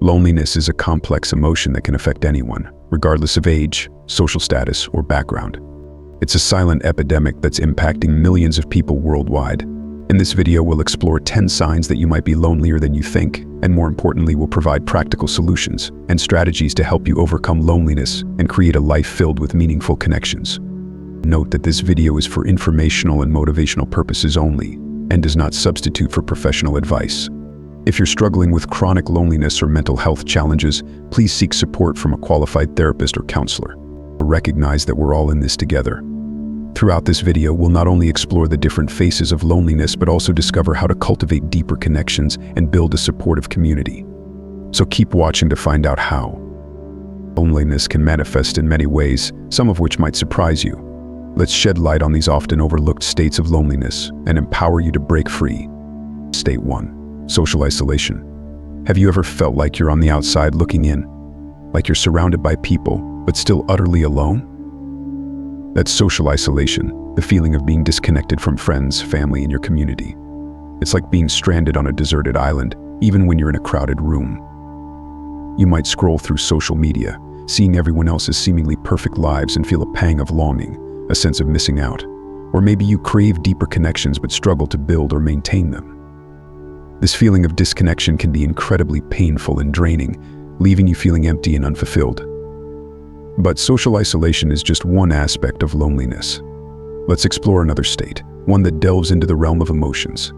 Loneliness is a complex emotion that can affect anyone, regardless of age, social status, or background. It's a silent epidemic that's impacting millions of people worldwide. In this video, we'll explore 10 signs that you might be lonelier than you think, and more importantly, we'll provide practical solutions and strategies to help you overcome loneliness and create a life filled with meaningful connections. Note that this video is for informational and motivational purposes only, and does not substitute for professional advice. If you're struggling with chronic loneliness or mental health challenges, please seek support from a qualified therapist or counselor. Recognize that we're all in this together. Throughout this video, we'll not only explore the different faces of loneliness, but also discover how to cultivate deeper connections and build a supportive community. So keep watching to find out how. Loneliness can manifest in many ways, some of which might surprise you. Let's shed light on these often overlooked states of loneliness and empower you to break free. State 1. Social isolation. Have you ever felt like you're on the outside looking in? Like you're surrounded by people, but still utterly alone? That's social isolation, the feeling of being disconnected from friends, family, and your community. It's like being stranded on a deserted island, even when you're in a crowded room. You might scroll through social media, seeing everyone else's seemingly perfect lives and feel a pang of longing, a sense of missing out. Or maybe you crave deeper connections but struggle to build or maintain them. This feeling of disconnection can be incredibly painful and draining, leaving you feeling empty and unfulfilled. But social isolation is just one aspect of loneliness. Let's explore another state, one that delves into the realm of emotions.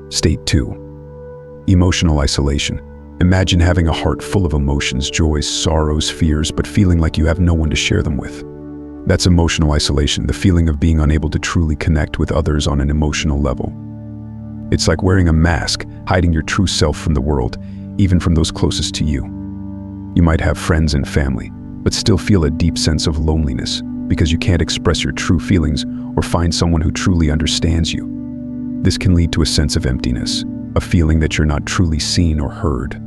State 2. Emotional isolation. Imagine having a heart full of emotions, joys, sorrows, fears, but feeling like you have no one to share them with. That's emotional isolation, the feeling of being unable to truly connect with others on an emotional level. It's like wearing a mask, hiding your true self from the world, even from those closest to you. You might have friends and family, but still feel a deep sense of loneliness because you can't express your true feelings or find someone who truly understands you. This can lead to a sense of emptiness, a feeling that you're not truly seen or heard.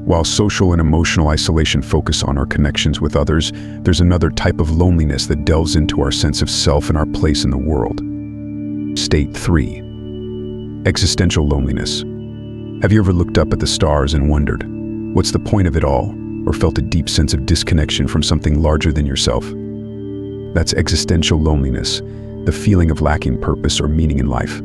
While social and emotional isolation focus on our connections with others, there's another type of loneliness that delves into our sense of self and our place in the world. State 3. Existential loneliness. Have you ever looked up at the stars and wondered, what's the point of it all? Or felt a deep sense of disconnection from something larger than yourself? That's existential loneliness, the feeling of lacking purpose or meaning in life.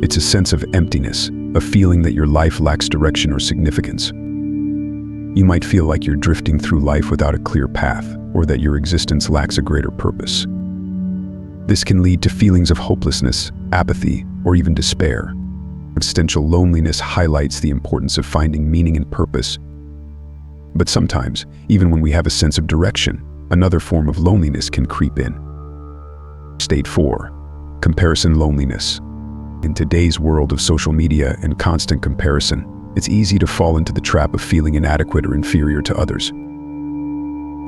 It's a sense of emptiness, a feeling that your life lacks direction or significance. You might feel like you're drifting through life without a clear path, or that your existence lacks a greater purpose. This can lead to feelings of hopelessness, apathy, or even despair. Existential loneliness highlights the importance of finding meaning and purpose. But sometimes, even when we have a sense of direction, another form of loneliness can creep in. State 4. Comparison loneliness. In today's world of social media and constant comparison, it's easy to fall into the trap of feeling inadequate or inferior to others.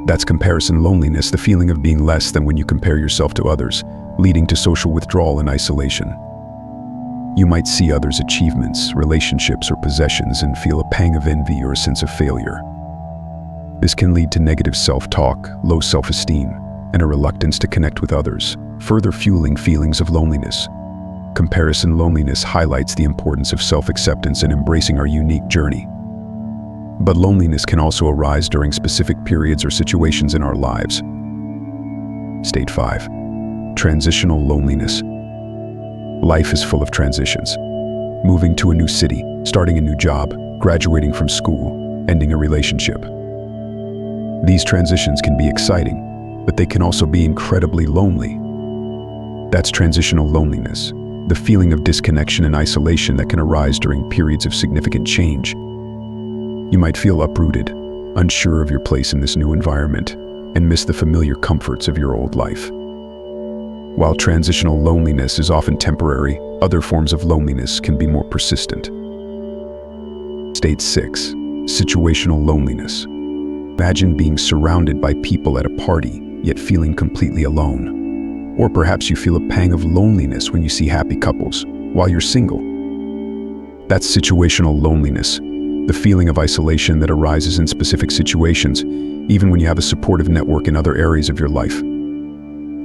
That's comparison loneliness, the feeling of being less than when you compare yourself to others, leading to social withdrawal and isolation. You might see others' achievements, relationships, or possessions and feel a pang of envy or a sense of failure. This can lead to negative self-talk, low self-esteem, and a reluctance to connect with others, further fueling feelings of loneliness. Comparison loneliness highlights the importance of self-acceptance and embracing our unique journey. But loneliness can also arise during specific periods or situations in our lives. State 5. Transitional loneliness. Life is full of transitions. Moving to a new city, starting a new job, graduating from school, ending a relationship. These transitions can be exciting, but they can also be incredibly lonely. That's transitional loneliness, the feeling of disconnection and isolation that can arise during periods of significant change. You might feel uprooted, unsure of your place in this new environment, and miss the familiar comforts of your old life. While transitional loneliness is often temporary, other forms of loneliness can be more persistent. State 6. Situational loneliness. Imagine being surrounded by people at a party, yet feeling completely alone. Or perhaps you feel a pang of loneliness when you see happy couples, while you're single. That's situational loneliness, the feeling of isolation that arises in specific situations, even when you have a supportive network in other areas of your life.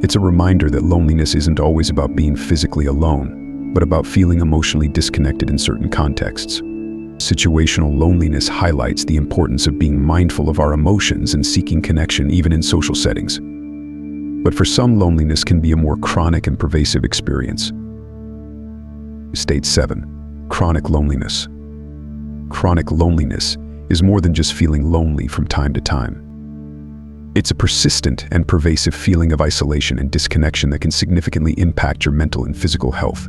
It's a reminder that loneliness isn't always about being physically alone, but about feeling emotionally disconnected in certain contexts. Situational loneliness highlights the importance of being mindful of our emotions and seeking connection even in social settings. But for some, loneliness can be a more chronic and pervasive experience. State 7. Chronic loneliness. Chronic loneliness is more than just feeling lonely from time to time. It's a persistent and pervasive feeling of isolation and disconnection that can significantly impact your mental and physical health.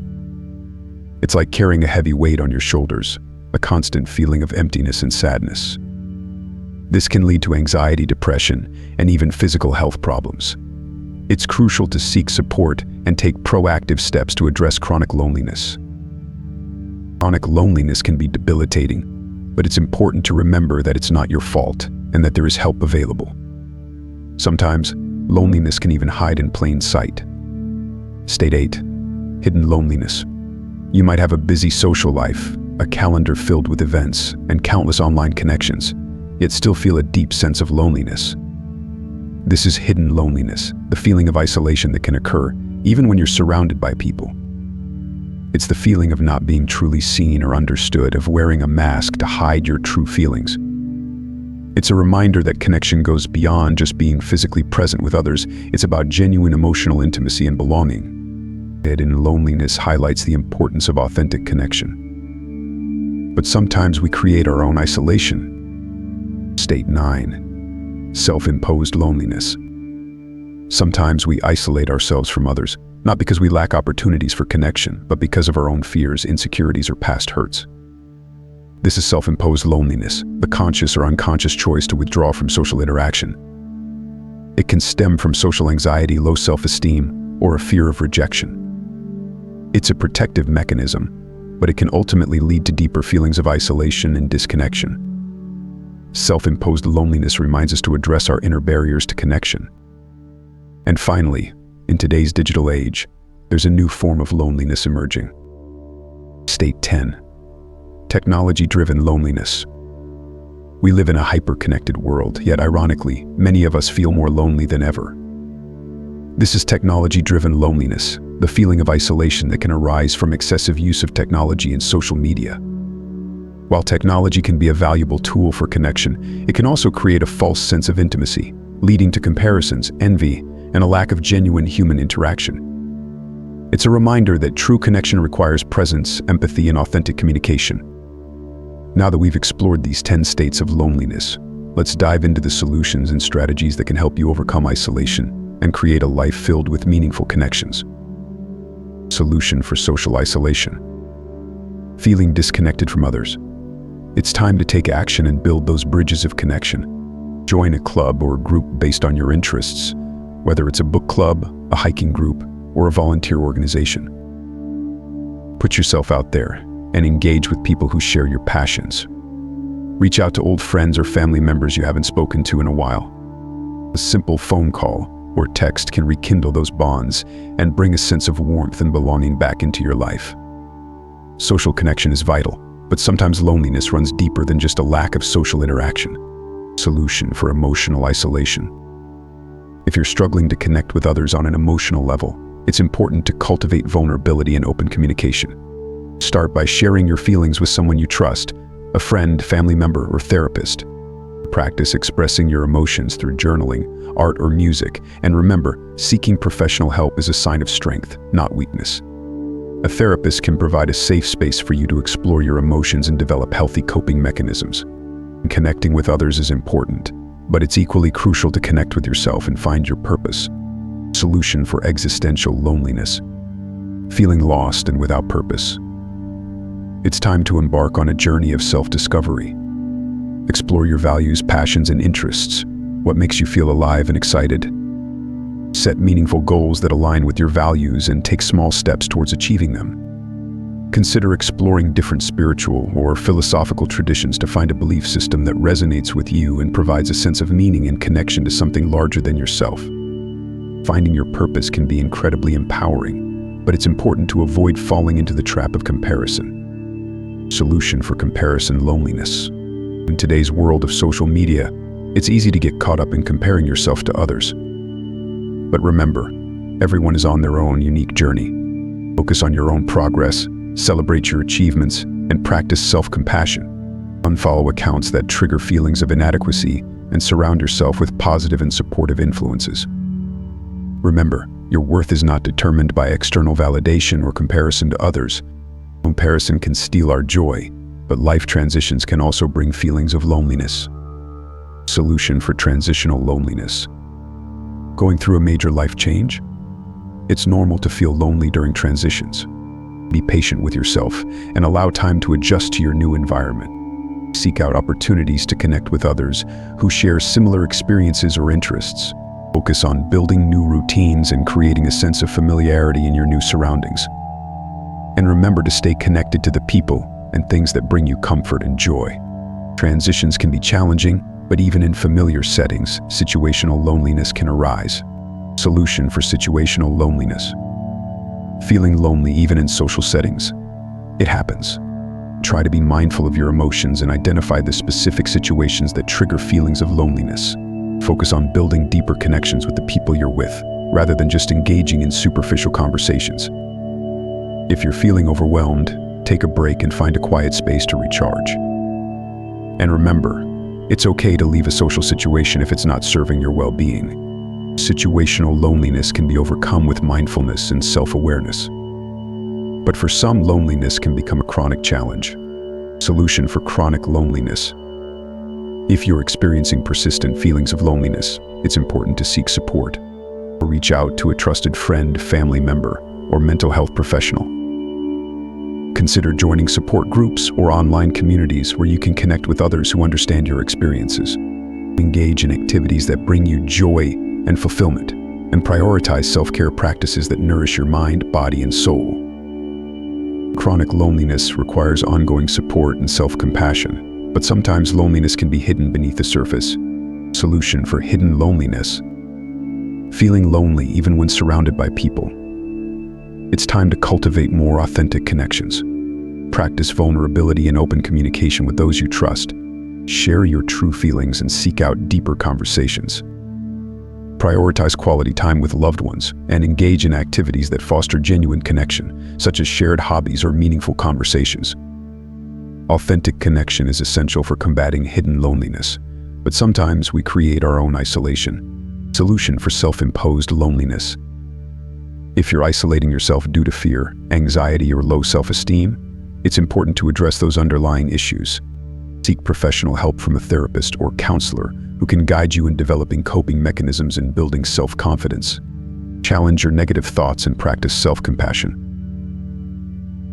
It's like carrying a heavy weight on your shoulders, a constant feeling of emptiness and sadness. This can lead to anxiety, depression, and even physical health problems. It's crucial to seek support and take proactive steps to address chronic loneliness. Chronic loneliness can be debilitating, but it's important to remember that it's not your fault and that there is help available. Sometimes, loneliness can even hide in plain sight. State 8. Hidden loneliness. You might have a busy social life, a calendar filled with events, and countless online connections, yet still feel a deep sense of loneliness. This is hidden loneliness, the feeling of isolation that can occur even when you're surrounded by people. It's the feeling of not being truly seen or understood, of wearing a mask to hide your true feelings. It's a reminder that connection goes beyond just being physically present with others. It's about genuine emotional intimacy and belonging. Hidden loneliness highlights the importance of authentic connection. But sometimes we create our own isolation. State 9. Self-imposed loneliness. Sometimes we isolate ourselves from others, not because we lack opportunities for connection, but because of our own fears, insecurities, or past hurts. This is self-imposed loneliness, the conscious or unconscious choice to withdraw from social interaction. It can stem from social anxiety, low self-esteem, or a fear of rejection. It's a protective mechanism, but it can ultimately lead to deeper feelings of isolation and disconnection. Self-imposed loneliness reminds us to address our inner barriers to connection. And finally, in today's digital age, there's a new form of loneliness emerging. State 10. Technology-driven loneliness. We live in a hyper-connected world, yet ironically, many of us feel more lonely than ever. This is technology-driven loneliness, the feeling of isolation that can arise from excessive use of technology and social media. While technology can be a valuable tool for connection, it can also create a false sense of intimacy, leading to comparisons, envy, and a lack of genuine human interaction. It's a reminder that true connection requires presence, empathy, and authentic communication. Now that we've explored these 10 states of loneliness, let's dive into the solutions and strategies that can help you overcome isolation and create a life filled with meaningful connections. Solution for social isolation. Feeling disconnected from others. It's time to take action and build those bridges of connection. Join a club or group based on your interests, whether it's a book club, a hiking group, or a volunteer organization. Put yourself out there and engage with people who share your passions. Reach out to old friends or family members you haven't spoken to in a while. A simple phone call or text can rekindle those bonds and bring a sense of warmth and belonging back into your life. Social connection is vital, but sometimes loneliness runs deeper than just a lack of social interaction. Solution for emotional isolation. If you're struggling to connect with others on an emotional level, it's important to cultivate vulnerability and open communication. Start by sharing your feelings with someone you trust, a friend, family member, or therapist. Practice expressing your emotions through journaling, art, or music, and remember, seeking professional help is a sign of strength, not weakness. A therapist can provide a safe space for you to explore your emotions and develop healthy coping mechanisms. Connecting with others is important, but it's equally crucial to connect with yourself and find your purpose. Solution for existential loneliness. Feeling lost and without purpose. It's time to embark on a journey of self-discovery. Explore your values, passions, and interests. What makes you feel alive and excited? Set meaningful goals that align with your values and take small steps towards achieving them. Consider exploring different spiritual or philosophical traditions to find a belief system that resonates with you and provides a sense of meaning and connection to something larger than yourself. Finding your purpose can be incredibly empowering, but it's important to avoid falling into the trap of comparison. Solution for comparison loneliness. In today's world of social media, it's easy to get caught up in comparing yourself to others. But remember, everyone is on their own unique journey. Focus on your own progress, celebrate your achievements, and practice self-compassion. Unfollow accounts that trigger feelings of inadequacy and surround yourself with positive and supportive influences. Remember, your worth is not determined by external validation or comparison to others. Comparison can steal our joy, but life transitions can also bring feelings of loneliness. Solution for transitional loneliness. Going through a major life change? It's normal to feel lonely during transitions. Be patient with yourself and allow time to adjust to your new environment. Seek out opportunities to connect with others who share similar experiences or interests. Focus on building new routines and creating a sense of familiarity in your new surroundings. And remember to stay connected to the people and things that bring you comfort and joy. Transitions can be challenging, but even in familiar settings, situational loneliness can arise. Solution for situational loneliness. Feeling lonely even in social settings? It happens. Try to be mindful of your emotions and identify the specific situations that trigger feelings of loneliness. Focus on building deeper connections with the people you're with, rather than just engaging in superficial conversations. If you're feeling overwhelmed, take a break and find a quiet space to recharge. And remember, it's okay to leave a social situation if it's not serving your well-being. Situational loneliness can be overcome with mindfulness and self-awareness. But for some, loneliness can become a chronic challenge. Solution for chronic loneliness. If you're experiencing persistent feelings of loneliness, it's important to seek support or reach out to a trusted friend, family member, or mental health professional. Consider joining support groups or online communities where you can connect with others who understand your experiences. Engage in activities that bring you joy and fulfillment, and prioritize self-care practices that nourish your mind, body, and soul. Chronic loneliness requires ongoing support and self-compassion, but sometimes loneliness can be hidden beneath the surface. Solution for hidden loneliness. Feeling lonely even when surrounded by people. It's time to cultivate more authentic connections. Practice vulnerability and open communication with those you trust. Share your true feelings and seek out deeper conversations. Prioritize quality time with loved ones and engage in activities that foster genuine connection, such as shared hobbies or meaningful conversations. Authentic connection is essential for combating hidden loneliness, but sometimes we create our own isolation. Solution for self-imposed loneliness. If you're isolating yourself due to fear, anxiety, or low self-esteem, it's important to address those underlying issues. Seek professional help from a therapist or counselor who can guide you in developing coping mechanisms and building self-confidence. Challenge your negative thoughts and practice self-compassion.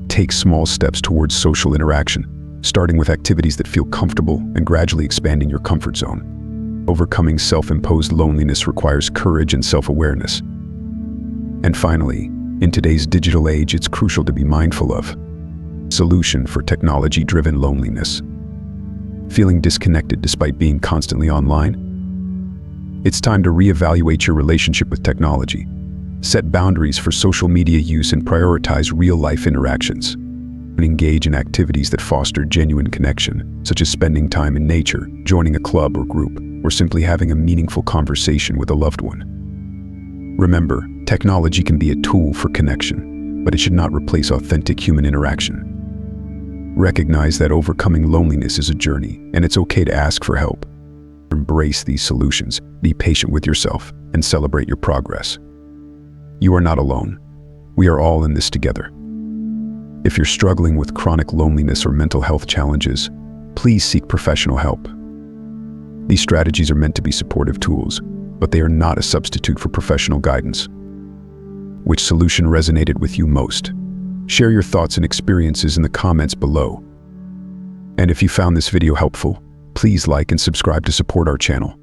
Take small steps towards social interaction, starting with activities that feel comfortable and gradually expanding your comfort zone. Overcoming self-imposed loneliness requires courage and self-awareness. And finally, in today's digital age, it's crucial to be mindful of. Solution for technology-driven loneliness. Feeling disconnected despite being constantly online? It's time to reevaluate your relationship with technology. Set boundaries for social media use and prioritize real-life interactions. Engage in activities that foster genuine connection, such as spending time in nature, joining a club or group, or simply having a meaningful conversation with a loved one. Remember, technology can be a tool for connection, but it should not replace authentic human interaction. Recognize that overcoming loneliness is a journey, and it's okay to ask for help. Embrace these solutions, be patient with yourself, and celebrate your progress. You are not alone. We are all in this together. If you're struggling with chronic loneliness or mental health challenges, please seek professional help. These strategies are meant to be supportive tools, but they are not a substitute for professional guidance. Which solution resonated with you most? Share your thoughts and experiences in the comments below. And if you found this video helpful, please like and subscribe to support our channel.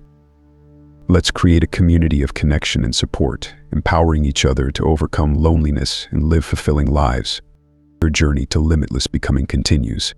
Let's create a community of connection and support, empowering each other to overcome loneliness and live fulfilling lives. Your journey to limitless becoming continues.